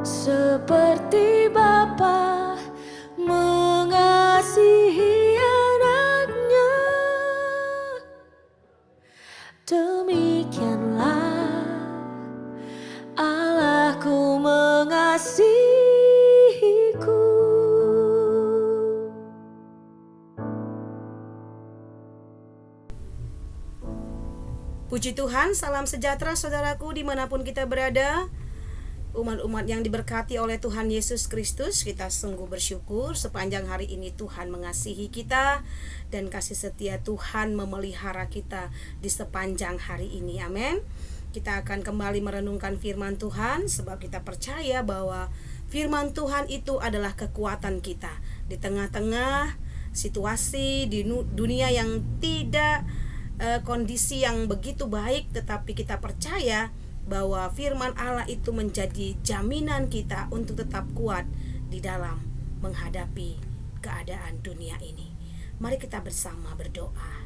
seperti Bapa mengasihi anaknya, demikianlah Allahku mengasihiku. Puji Tuhan, salam sejahtera saudaraku dimanapun kita berada. Umat-umat yang diberkati oleh Tuhan Yesus Kristus, kita sungguh bersyukur sepanjang hari ini Tuhan mengasihi kita dan kasih setia Tuhan memelihara kita di sepanjang hari ini. Amin. Kita akan kembali merenungkan firman Tuhan sebab kita percaya bahwa firman Tuhan itu adalah kekuatan kita di tengah-tengah situasi di dunia yang tidak kondisi yang begitu baik, tetapi kita percaya bahwa firman Allah itu menjadi jaminan kita untuk tetap kuat di dalam menghadapi keadaan dunia ini. Mari kita bersama berdoa.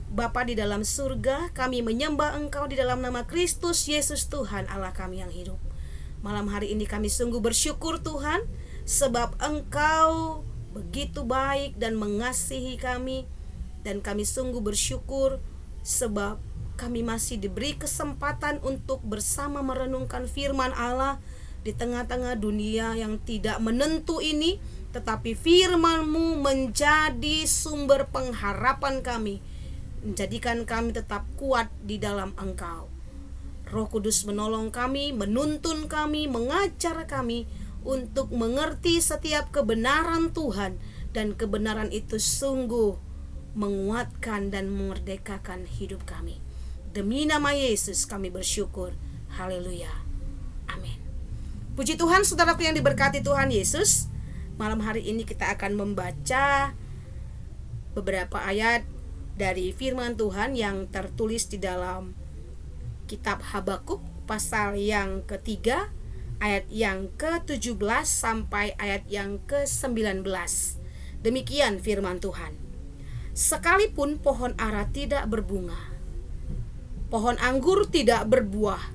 Bapa di dalam surga, kami menyembah Engkau di dalam nama Kristus Yesus Tuhan Allah kami yang hidup. Malam hari ini kami sungguh bersyukur Tuhan, sebab Engkau begitu baik dan mengasihi kami. Dan kami sungguh bersyukur sebab kami masih diberi kesempatan untuk bersama merenungkan firman Allah di tengah-tengah dunia yang tidak menentu ini. Tetapi firman-Mu menjadi sumber pengharapan kami, menjadikan kami tetap kuat di dalam Engkau. Roh Kudus menolong kami, menuntun kami, mengajar kami untuk mengerti setiap kebenaran Tuhan. Dan kebenaran itu sungguh menguatkan dan memerdekakan hidup kami. Demi nama Yesus kami bersyukur. Haleluya. Amin. Puji Tuhan, saudaraku yang diberkati Tuhan Yesus. Malam hari ini kita akan membaca beberapa ayat dari firman Tuhan yang tertulis di dalam kitab Habakuk pasal yang ketiga, ayat yang ke-17 sampai ayat yang ke-19. Demikian firman Tuhan. Sekalipun pohon ara tidak berbunga, pohon anggur tidak berbuah,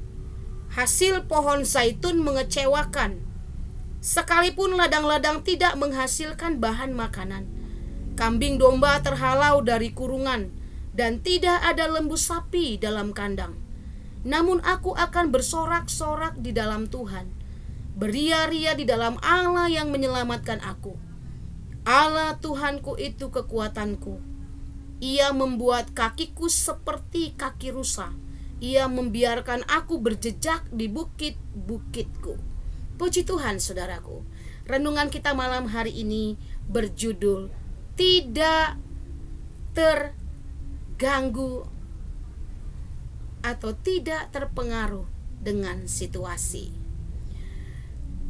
hasil pohon zaitun mengecewakan, sekalipun ladang-ladang tidak menghasilkan bahan makanan, kambing domba terhalau dari kurungan, dan tidak ada lembu sapi dalam kandang. Namun aku akan bersorak-sorak di dalam Tuhan, beria-ria di dalam Allah yang menyelamatkan aku. Allah Tuhanku itu kekuatanku. Ia membuat kakiku seperti kaki rusa. Ia membiarkan aku berjejak di bukit-bukitku. Puji Tuhan saudaraku. Renungan kita malam hari ini berjudul tidak terganggu atau tidak terpengaruh dengan situasi.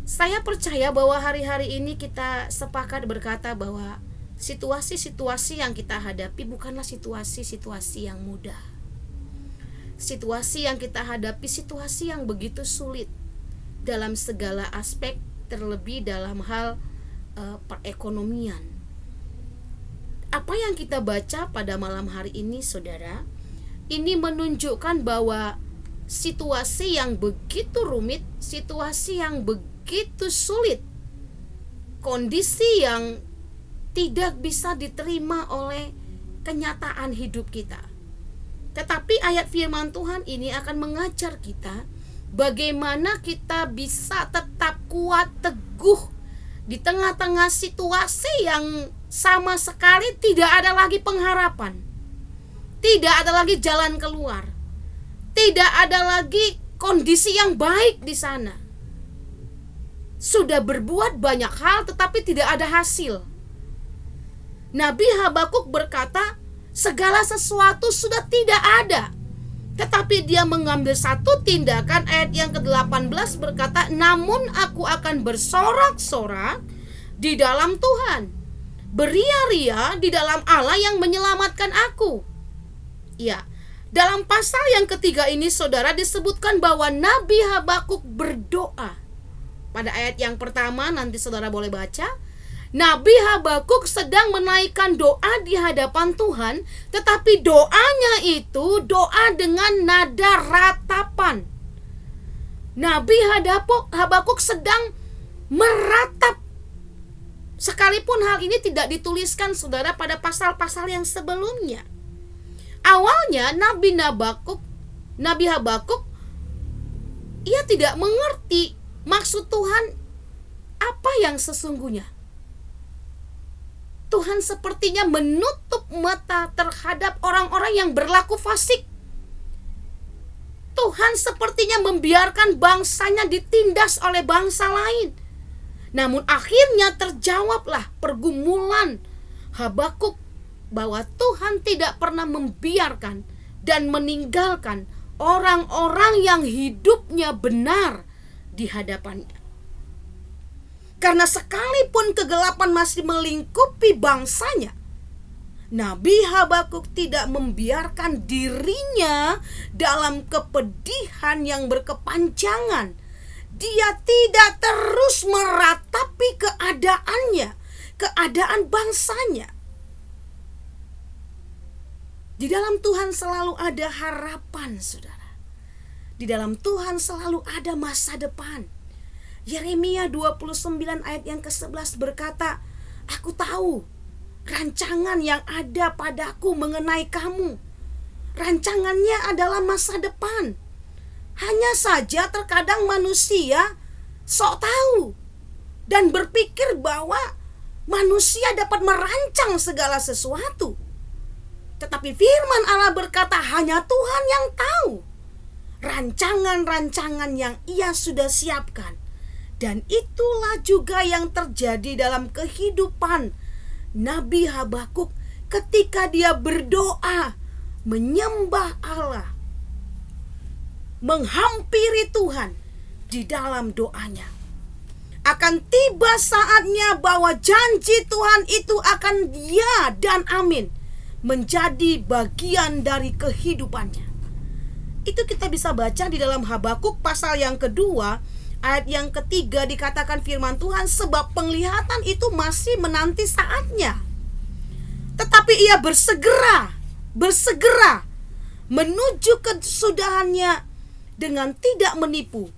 Saya percaya bahwa hari-hari ini kita sepakat berkata bahwa situasi-situasi yang kita hadapi bukanlah situasi-situasi yang mudah. Situasi yang kita hadapi situasi yang begitu sulit dalam segala aspek, terlebih dalam hal perekonomian. Apa yang kita baca pada malam hari ini, saudara, ini menunjukkan bahwa situasi yang begitu rumit, situasi yang begitu sulit, kondisi yang tidak bisa diterima oleh kenyataan hidup kita. Tetapi ayat firman Tuhan ini akan mengajar kita bagaimana kita bisa tetap kuat, teguh di tengah-tengah situasi yang sama sekali tidak ada lagi pengharapan, tidak ada lagi jalan keluar, tidak ada lagi kondisi yang baik di sana. Sudah berbuat banyak hal tetapi tidak ada hasil. Nabi Habakuk berkata, segala sesuatu sudah tidak ada. Tetapi dia mengambil satu tindakan. Ayat yang ke-18 berkata, namun aku akan bersorak-sorak di dalam Tuhan, beria-ria di dalam Allah yang menyelamatkan aku. Ya, dalam pasal yang ketiga ini saudara disebutkan bahwa Nabi Habakuk berdoa. Pada ayat yang pertama nanti saudara boleh baca, Nabi Habakuk sedang menaikkan doa di hadapan Tuhan, tetapi doanya itu doa dengan nada ratapan. Nabi Habakuk sedang meratap. Sekalipun hal ini tidak dituliskan saudara pada pasal-pasal yang sebelumnya. Awalnya Nabi Habakuk ia tidak mengerti maksud Tuhan apa yang sesungguhnya. Tuhan sepertinya menutup mata terhadap orang-orang yang berlaku fasik. Tuhan sepertinya membiarkan bangsanya ditindas oleh bangsa lain. Namun akhirnya terjawablah pergumulan Habakuk bahwa Tuhan tidak pernah membiarkan dan meninggalkan orang-orang yang hidupnya benar di hadapannya. Karena sekalipun kegelapan masih melingkupi bangsanya, Nabi Habakuk tidak membiarkan dirinya dalam kepedihan yang berkepanjangan. Dia tidak terus meratapi keadaannya, keadaan bangsanya. Di dalam Tuhan selalu ada harapan, saudara. Di dalam Tuhan selalu ada masa depan. Yeremia 29 ayat yang ke-11 berkata, "Aku tahu rancangan yang ada padaku mengenai kamu. Rancangannya adalah masa depan." Hanya saja terkadang manusia sok tahu dan berpikir bahwa manusia dapat merancang segala sesuatu. Tetapi firman Allah berkata hanya Tuhan yang tahu rancangan-rancangan yang Ia sudah siapkan. Dan itulah juga yang terjadi dalam kehidupan Nabi Habakuk ketika dia berdoa, menyembah Allah, menghampiri Tuhan di dalam doanya. Akan tiba saatnya bahwa janji Tuhan itu akan ya dan amin menjadi bagian dari kehidupannya. Itu kita bisa baca di dalam Habakuk pasal yang kedua, ayat yang ketiga dikatakan firman Tuhan, sebab penglihatan itu masih menanti saatnya. Tetapi ia bersegera menuju kesudahannya dengan tidak menipu.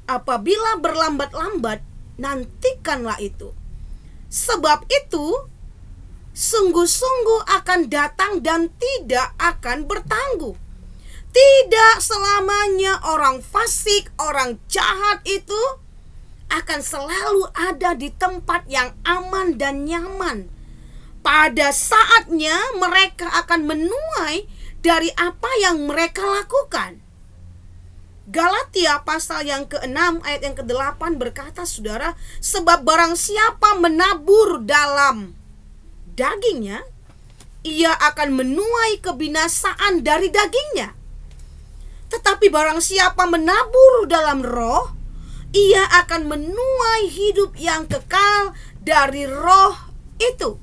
Apabila berlambat-lambat, nantikanlah itu. Sebab itu sungguh-sungguh akan datang dan tidak akan bertangguh. Tidak selamanya orang fasik, orang jahat itu akan selalu ada di tempat yang aman dan nyaman. Pada saatnya mereka akan menuai dari apa yang mereka lakukan. Galatia pasal yang ke-6 ayat yang ke-8 berkata, saudara, sebab barang siapa menabur dalam dagingnya, ia akan menuai kebinasaan dari dagingnya. Tetapi barang siapa menabur dalam roh, ia akan menuai hidup yang kekal dari roh itu.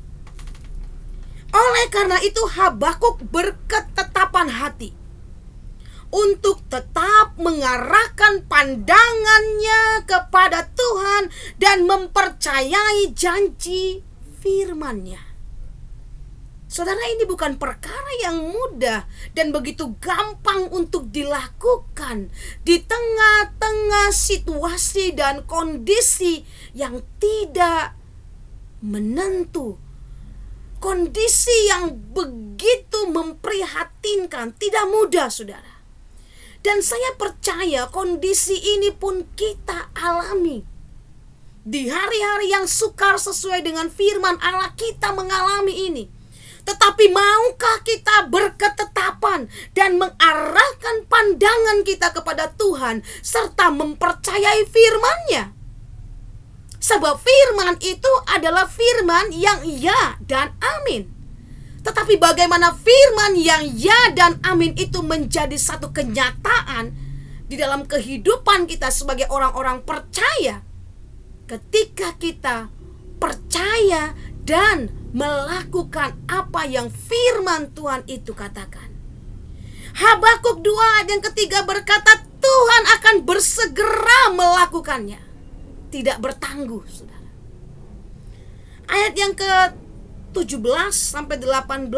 Oleh karena itu Habakuk berketetapan hati untuk tetap mengarahkan pandangannya kepada Tuhan dan mempercayai janji firman-Nya. Saudara, ini bukan perkara yang mudah dan begitu gampang untuk dilakukan di tengah-tengah situasi dan kondisi yang tidak menentu. Kondisi yang begitu memprihatinkan, tidak mudah, saudara. Dan saya percaya kondisi ini pun kita alami. Di hari-hari yang sukar sesuai dengan firman Allah kita mengalami ini. Tetapi maukah kita berketetapan dan mengarahkan pandangan kita kepada Tuhan serta mempercayai firman-Nya? Sebab firman itu adalah firman yang ya dan amin. Tetapi bagaimana firman yang ya dan amin itu menjadi satu kenyataan di dalam kehidupan kita sebagai orang-orang percaya ketika kita percaya dan melakukan apa yang firman Tuhan itu katakan. Habakuk 2 ayat yang ketiga berkata, Tuhan akan bersegera melakukannya, tidak bertangguh, saudara. Ayat yang ke-17 sampai 18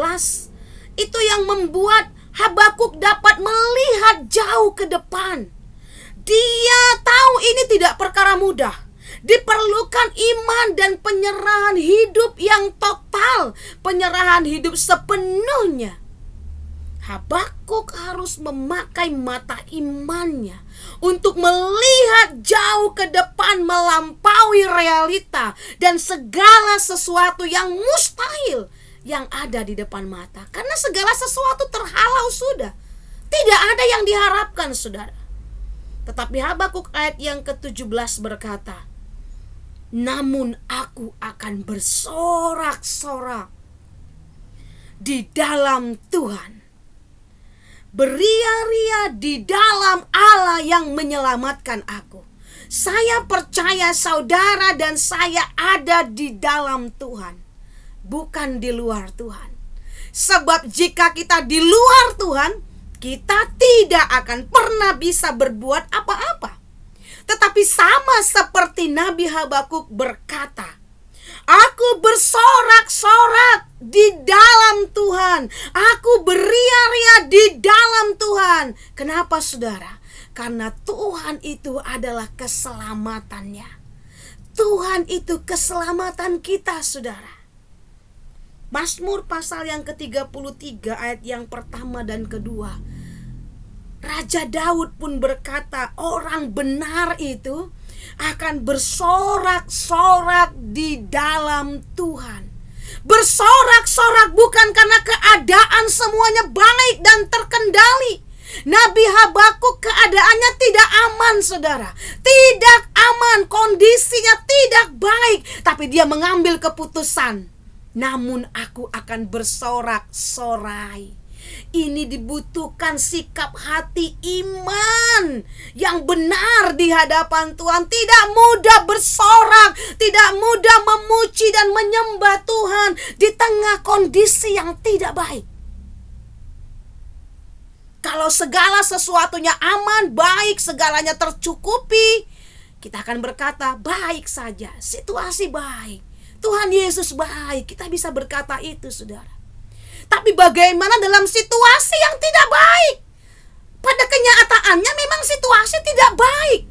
itu yang membuat Habakuk dapat melihat jauh ke depan, Dia tahu ini tidak perkara mudah. Diperlukan iman dan penyerahan hidup yang total, penyerahan hidup sepenuhnya. Habakuk harus memakai mata imannya untuk melihat jauh ke depan, melampaui realita dan segala sesuatu yang mustahil yang ada di depan mata. Karena segala sesuatu terhalau sudah. Tidak ada yang diharapkan, saudara. Tetapi Habakuk ayat yang ke-17 berkata, namun aku akan bersorak-sorak di dalam Tuhan, beria-ria di dalam Allah yang menyelamatkan aku. Saya percaya saudara dan saya ada di dalam Tuhan, bukan di luar Tuhan. Sebab jika kita di luar Tuhan, kita tidak akan pernah bisa berbuat apa-apa. Tetapi sama seperti Nabi Habakuk berkata, aku bersorak-sorak di dalam Tuhan. Aku beria-ria di dalam Tuhan. Kenapa, saudara? Karena Tuhan itu adalah keselamatannya. Tuhan itu keselamatan kita, saudara. Mazmur pasal yang ke-33 ayat yang pertama dan kedua. Raja Daud pun berkata, orang benar itu akan bersorak-sorak di dalam Tuhan. Bersorak-sorak bukan karena keadaan semuanya baik dan terkendali. Nabi Habakuk keadaannya tidak aman, saudara. Tidak aman, kondisinya tidak baik. Tapi dia mengambil keputusan, namun aku akan bersorak-sorai. Ini dibutuhkan sikap hati iman yang benar di hadapan Tuhan. Tidak mudah bersorak, tidak mudah memuji dan menyembah Tuhan di tengah kondisi yang tidak baik. Kalau segala sesuatunya aman, baik, segalanya tercukupi, kita akan berkata baik saja, situasi baik, Tuhan Yesus baik. Kita bisa berkata itu, saudara. Tapi bagaimana dalam situasi yang tidak baik? Pada kenyataannya memang situasi tidak baik.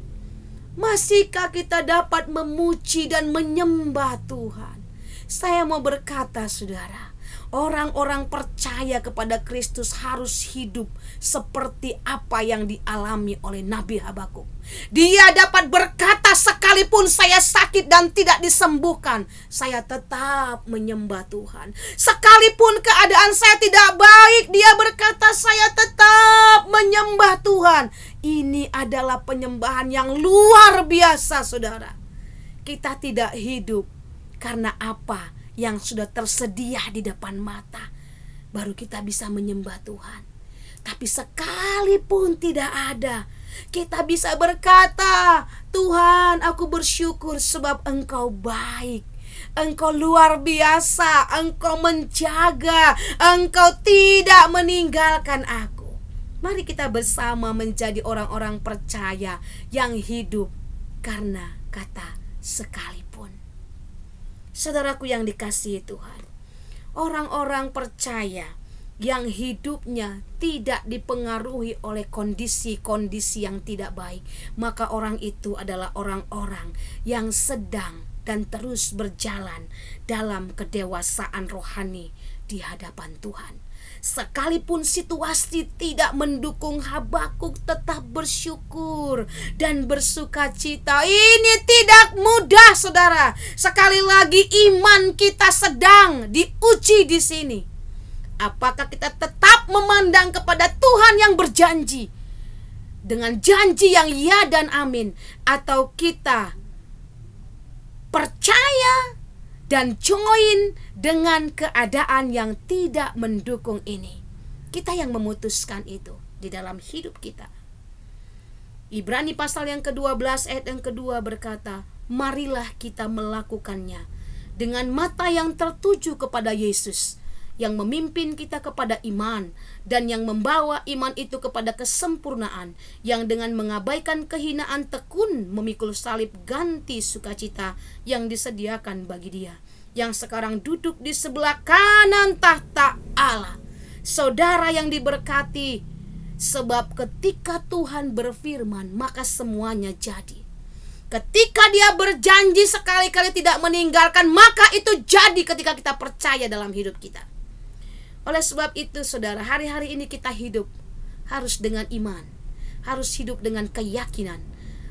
Masihkah kita dapat memuji dan menyembah Tuhan? Saya mau berkata, saudara, orang-orang percaya kepada Kristus harus hidup seperti apa yang dialami oleh Nabi Habakuk. Dia dapat berkata, sekalipun saya sakit dan tidak disembuhkan, saya tetap menyembah Tuhan. Sekalipun keadaan saya tidak baik, dia berkata, saya tetap menyembah Tuhan. Ini adalah penyembahan yang luar biasa, saudara. Kita tidak hidup karena apa yang sudah tersedia di depan mata, baru kita bisa menyembah Tuhan. Tapi sekalipun tidak ada, kita bisa berkata, Tuhan, aku bersyukur sebab Engkau baik, Engkau luar biasa, Engkau menjaga, Engkau tidak meninggalkan aku. Mari kita bersama menjadi orang-orang percaya yang hidup karena kata sekalipun. Saudaraku yang dikasihi Tuhan, orang-orang percaya yang hidupnya tidak dipengaruhi oleh kondisi-kondisi yang tidak baik, maka orang itu adalah orang-orang yang sedang dan terus berjalan dalam kedewasaan rohani di hadapan Tuhan. Sekalipun situasi tidak mendukung, Habakuk tetap bersyukur dan bersukacita. Ini tidak mudah, saudara. Sekali lagi iman kita sedang diuji di sini. Apakah kita tetap memandang kepada Tuhan yang berjanji dengan janji yang ya dan amin, atau kita percaya dan join dengan keadaan yang tidak mendukung ini? Kita yang memutuskan itu di dalam hidup kita. Ibrani pasal yang ke-12 ayat yang kedua berkata, marilah kita melakukannya dengan mata yang tertuju kepada Yesus, yang memimpin kita kepada iman dan yang membawa iman itu kepada kesempurnaan, yang dengan mengabaikan kehinaan tekun memikul salib ganti sukacita yang disediakan bagi Dia, yang sekarang duduk di sebelah kanan tahta Allah. Saudara yang diberkati, Sebab ketika Tuhan berfirman, maka semuanya jadi. Ketika Dia berjanji sekali-kali tidak meninggalkan, maka itu jadi ketika kita percaya dalam hidup kita. Oleh sebab itu saudara, hari-hari ini kita hidup harus dengan iman, harus hidup dengan keyakinan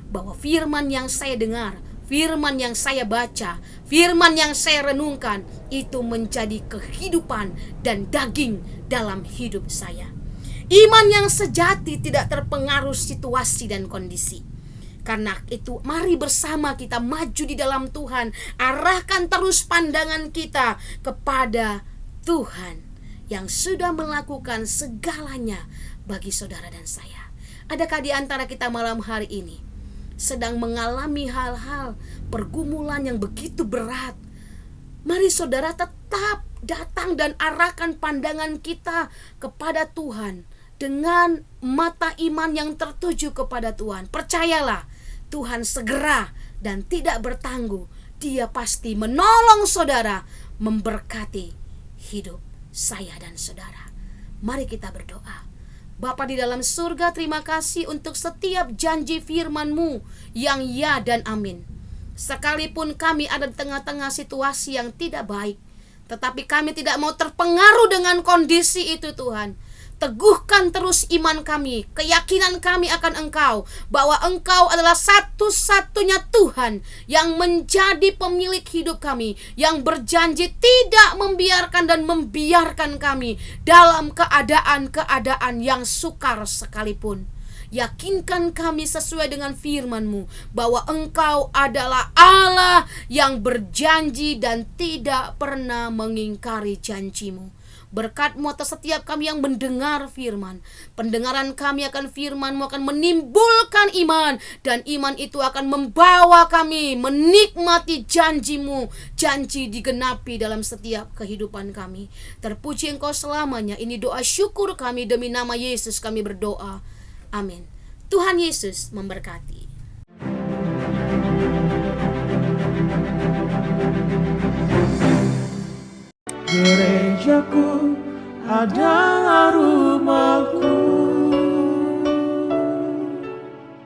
bahwa firman yang saya dengar, firman yang saya baca, firman yang saya renungkan, itu menjadi kehidupan dan daging dalam hidup saya. Iman yang sejati tidak terpengaruh situasi dan kondisi. Karena itu mari bersama kita maju di dalam Tuhan. Arahkan terus pandangan kita kepada Tuhan yang sudah melakukan segalanya bagi saudara dan saya. Adakah di antara kita malam hari ini sedang mengalami hal-hal pergumulan yang begitu berat? Mari saudara tetap datang dan arahkan pandangan kita kepada Tuhan dengan mata iman yang tertuju kepada Tuhan. Percayalah, Tuhan segera dan tidak bertangguh. Dia pasti menolong saudara, memberkati hidup saya dan saudara. Mari kita berdoa. Bapa di dalam surga, terima kasih untuk setiap janji firman-Mu yang ya dan amin. Sekalipun kami ada di tengah-tengah situasi yang tidak baik, tetapi kami tidak mau terpengaruh dengan kondisi itu Tuhan. Teguhkan terus iman kami, keyakinan kami akan Engkau, bahwa Engkau adalah satu-satunya Tuhan yang menjadi pemilik hidup kami, yang berjanji tidak membiarkan dan membiarkan kami dalam keadaan-keadaan yang sukar sekalipun. Yakinkan kami sesuai dengan firman-Mu bahwa Engkau adalah Allah yang berjanji dan tidak pernah mengingkari janji-Mu. Berkat-Mu atas setiap kami yang mendengar firman. Pendengaran kami akan firman-Mu akan menimbulkan iman, dan iman itu akan membawa kami menikmati janji-Mu. Janji digenapi dalam setiap kehidupan kami. Terpuji Engkau selamanya. Ini doa syukur kami, demi nama Yesus kami berdoa. Amin. Tuhan Yesus memberkati. Gerejaku adalah rumahku.